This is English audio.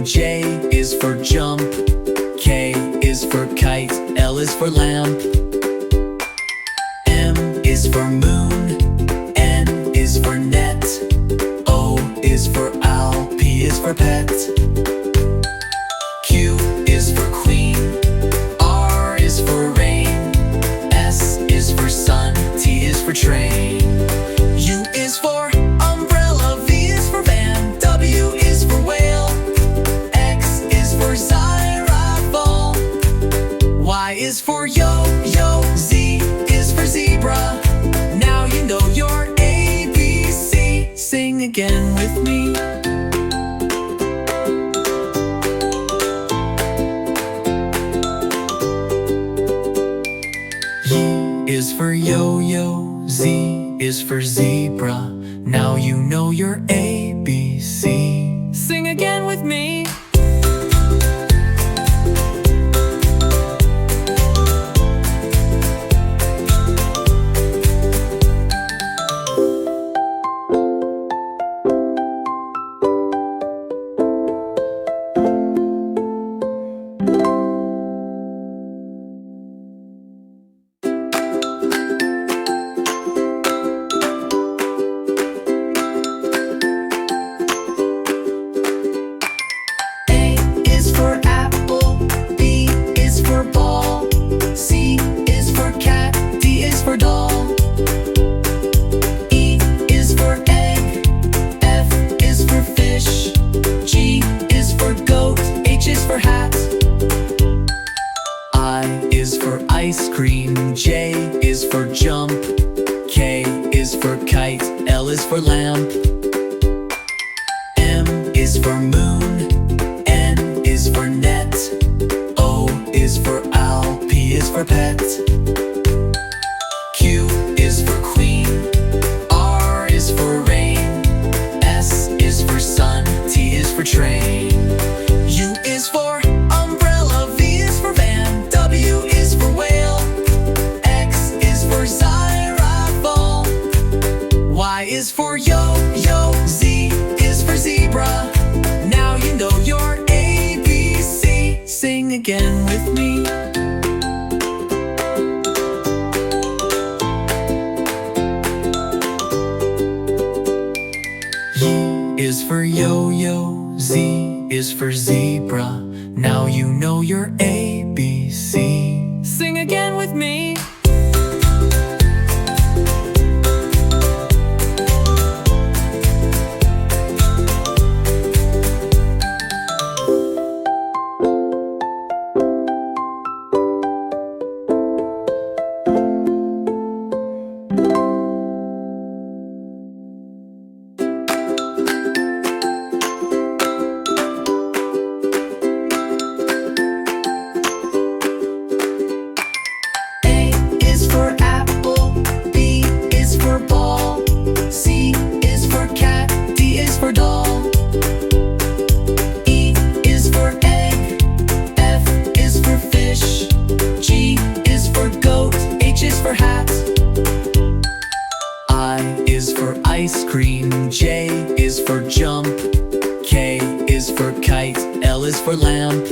cream, J is for jump, K is for kite, L is for lamp, M is for moon, N is for net, O is for owl, P is for pet, Q is for queen, R is for rain, S is for sun, T is for train, U is for umbrella, V is for van, W is for whale, X is for xylophone, Y is for yo-yo, Z is for zebra. Now you know your ABC. Sing again with me. Y is for yo-yo, Z is for zebra. Now you know your ABC. Sing again with me. Ice cream, J is for jump, K is for kite, L is for lamp, M is for moon, N is for net, O is for owl, P is for pet, Q is for queen, R is for rain, S is for sun, T is for train, U is for umbrella, V is for van, W is for whale, X is for xylophone, Y is for yo-yo, Z is for zebra. Now you know your ABC. Sing again with me. Y is for yo-yo, Z is for zebra. Now you know your ABC. Sing again with me. Ice cream, J is for jump, K is for kite, L is for lamp,